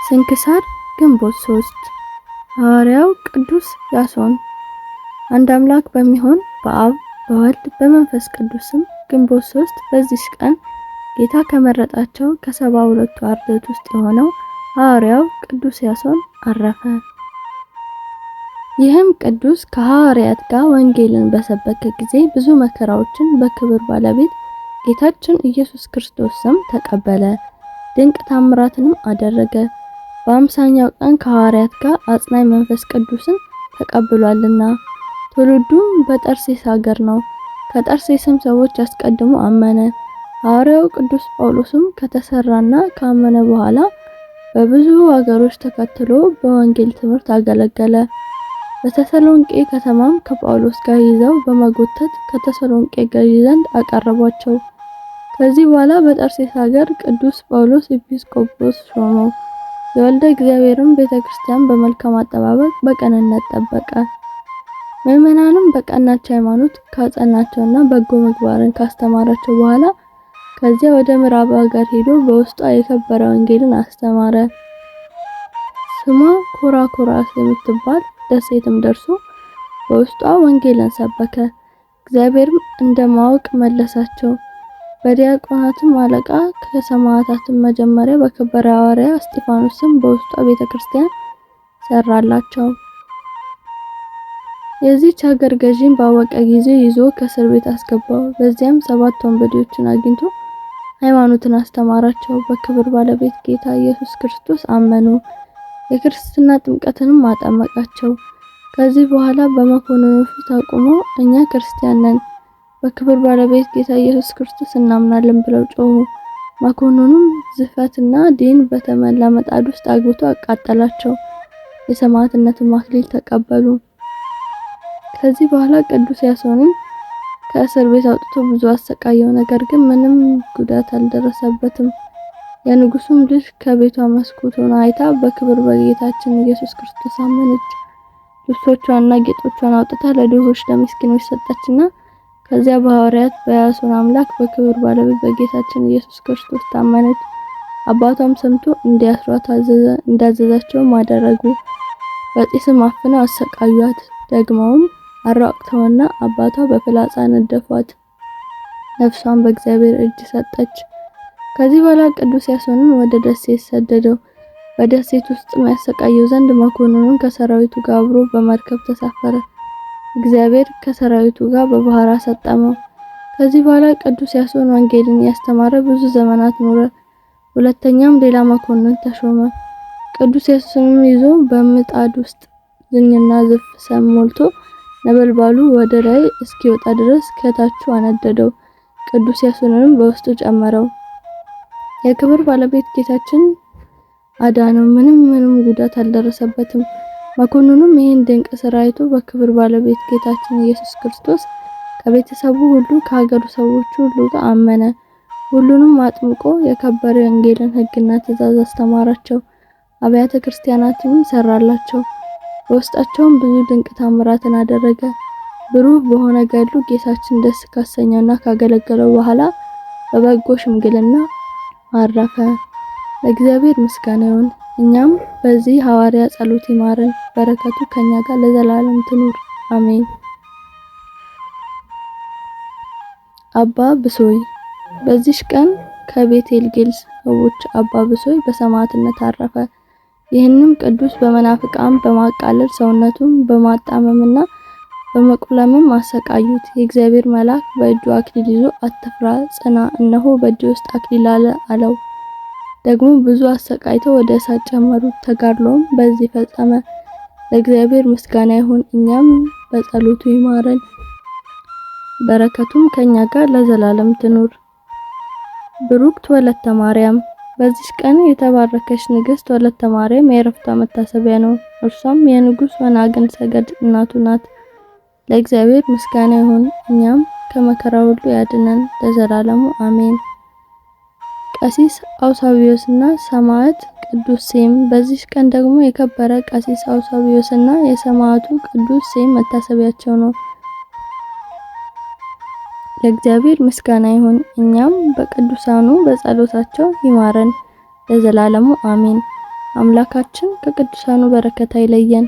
ስንክሳር ግንቦት 3 ሐዋርያው ቅዱስ ያሶን። አንድ አምላክ በሚሆን በአብ በወልድ በመንፈስ ቅዱስም ግንቦት 3 በዚህ ቀን ጌታ ከመረጣቸው ከ72ቱ አርድእት ውስጥ የሆነው ሐዋርያው ቅዱስ ያሶን አረፈ። ይህም ቅዱስ ከሐዋርያት ጋር ወንጌልን በሰበከ ጊዜ ብዙ መከራዎችን በክብር ባለቤት ጌታችን ኢየሱስ ክርስቶስ ስም ተቀበለ። ድንቅ ታምራትንም አደረገ። በ50ኛው ቀን ከሐዋርያት ጋር አጽናኝ መንፈስ ቅዱስን ተቀብሏልና። ትውልዱም በጠርሴስ ሀገር ነው። ከጠርሴስም ሰዎች አስቀድሞ አመነ። ሐዋርያው ቅዱስ ጳውሎስም ከተሰራና ካመነ በኋላ በብዙ ሀገሮች ተከትሎ በወንጌል ትምህርት አገለገለ። በተሰሎንቄ ከተማም ከጳውሎስ ጋር ይዘው በመጎተት ከተሰሎንቄ ገዢ ዘንድ አቀረቧቸው። ከዚህ በኋላ በጠርሴስ ሀገር ቅዱስ ጳውሎስ ኤጲስቆጶስ ሾመው። የወልደ እግዚአብሔርን ቤተክርስቲያን በመልካም አጠባበቅ በቅንነት ጠበቀ። ምዕመናንም በቀናች ሃይማኖት ካጸናቸውና በጎ ምግባርን ካስተማራቸው በኋላ ከዚያ ወደ ምዕራብ ሀገር ሄዶ በውስጧ የከበረ ወንጌልን አስተማረ። ስሟ ኮራኮራስ የምትባል ደሴትም ደርሶ በውስጧ ወንጌልን ሰበከ። እግዚአብሔርም እንደማወቅ መለሳቸው። በዲያቆናትም አለቃ ከሰማዕታትም መጀመሪያ በከበረ ሐዋርያ እስጢፋኖስም በውስጧ ቤተክርስቲያን ሰራላቸው። የዚህች ሀገር ገዢም ባወቀ ጊዜ ይዞ ከእስር ቤት አስገባው። በዚያም 7 ወንበዴዎችን አግኝቶ ሃይማኖትን አስተማራቸው። በክብር ባለቤት ጌታ ኢየሱስ ክርስቶስ አመኑ። የክርስትና ጥምቀትንም አጠመቃቸው። ከዚህ በኋላ በመኮንኑ ፊት አቁሞ እኛ ክርስቲያን ነን፣ በክብር ባለቤት ጌታ ኢየሱስ ክርስቶስ እናምናለን ብለው ጮሁ። መኮንኑም ዝፈትና ዲን በተመላ መጣድ ውስጥ አግብቶ አቃጠላቸው። የሰማዕትነትን አክሊል ተቀበሉ። ከዚህ በኋላ ቅዱስ ያሶንን ከእስር ቤት አውጥቶ ብዙ አሰቃየው። ነገር ግን ምንም ጉዳት አልደረሰበትም። የንጉሱም ልጅ ከቤቷ መስኮት ሆና አይታ በክብር በጌታችን ኢየሱስ ክርስቶስ አመነች። ልብሶቿንና ጌጦቿን አውጥታ ለድሆች ለምስኪኖች ሰጠችና ከዚያ በሐዋርያት በያሶን አምላክ በክብር ባለቤት በጌታችን ኢየሱስ ክርስቶስ ታመነች። አባቷም ሰምቶ እንዲያስሯት እንዳዘዛቸውም አደረጉ። በጢስም አፍነው አሰቃዩት። ደግመውም አራቅተውና አባቷ በፍላጻ ነደፏት። ነፍሷን በእግዚአብሔር እጅ ሰጠች። ከዚህ በኋላ ቅዱስ ያሶንን ወደ ደሴት ሰደደው። በደሴት ውስጥም ያሰቃየው ዘንድ መኮንኑን ከሰራዊቱ ጋር አብሮ በመርከብ ተሳፈረ። እግዚአብሔር ከሰራዊቱ ጋር በባህር አሰጠመው። ከዚህ በኋላ ቅዱስ ያሶን ወንጌልን ያስተማረ ብዙ ዘመናት ኖረ። ሁለተኛም ሌላ መኮንን ተሾመ። ቅዱስ ያሶንን ይዞ በምጣድ ውስጥ ዝኝና ዝፍ ሰም ሞልቶ ነበልባሉ ወደ ላይ እስኪወጣ ድረስ ከታቹ አነደደው። ቅዱስ ያሶንንም በውስጡ ጨመረው። የክብር ባለቤት ጌታችን አዳነው። ምንም ጉዳት አልደረሰበትም። መኮንኑም ይህን ድንቅ ስራ አይቶ በክብር ባለቤት ጌታችን ኢየሱስ ክርስቶስ ከቤተሰቡ ሁሉ ከሀገሩ ሰዎች ሁሉ ጋር አመነ። ሁሉንም አጥምቆ የከበረ ወንጌልን ሕግና ትእዛዝ አስተማራቸው። አብያተ ክርስቲያናትንም ሰራላቸው። በውስጣቸውም ብዙ ድንቅ ታምራትን አደረገ። ብሩህ በሆነ ገድሉ ጌታችን ደስ ካሰኘውና ካገለገለው በኋላ በበጎ ሽምግልና አረፈ። ለእግዚአብሔር ምስጋና ይሁን። እኛም በዚህ ሐዋርያ ጸሎት ይማረን፣ በረከቱ ከኛ ጋር ለዘላለም ትኑር አሜን። አባ ብሶይ። በዚህ ቀን ከቤቴልጌል ሰዎች አባ ብሶይ በሰማዕትነት አረፈ። ይህንም ቅዱስ በመናፍቃን በማቃለል ሰውነቱን በማጣመምና በመቁለምም አሰቃዩት። የእግዚአብሔር መልአክ በእጁ አክሊል ይዞ አትፍራ፣ ጽና፣ እነሆ በእጅ ውስጥ አክሊል አለው። ደግሞ ብዙ አሰቃይተው ወደ እሳት ጨመሩት። ተጋድሎም በዚህ ፈጸመ። ለእግዚአብሔር ምስጋና ይሁን። እኛም በጸሎቱ ይማረን፣ በረከቱም ከኛ ጋር ለዘላለም ትኑር። ብሩክት ወለተ ማርያም። በዚህ ቀን የተባረከች ንግስት ወለተ ማርያም የዕረፍቷ መታሰቢያ ነው። እርሷም የንጉስ ወናግን ሰገድ እናቱ ናት። ለእግዚአብሔር ምስጋና ይሁን። እኛም ከመከራ ሁሉ ያድነን ለዘላለሙ አሜን። ቀሲስ አውሳቢዮስና ሰማዕት ቅዱስ ሴም። በዚህ ቀን ደግሞ የከበረ ቀሲስ አውሳቢዮስና የሰማዕቱ ቅዱስ ሴም መታሰቢያቸው ነው። ለእግዚአብሔር ምስጋና ይሁን። እኛም በቅዱሳኑ በጸሎታቸው ይማረን ለዘላለሙ አሜን። አምላካችን ከቅዱሳኑ በረከት አይለየን።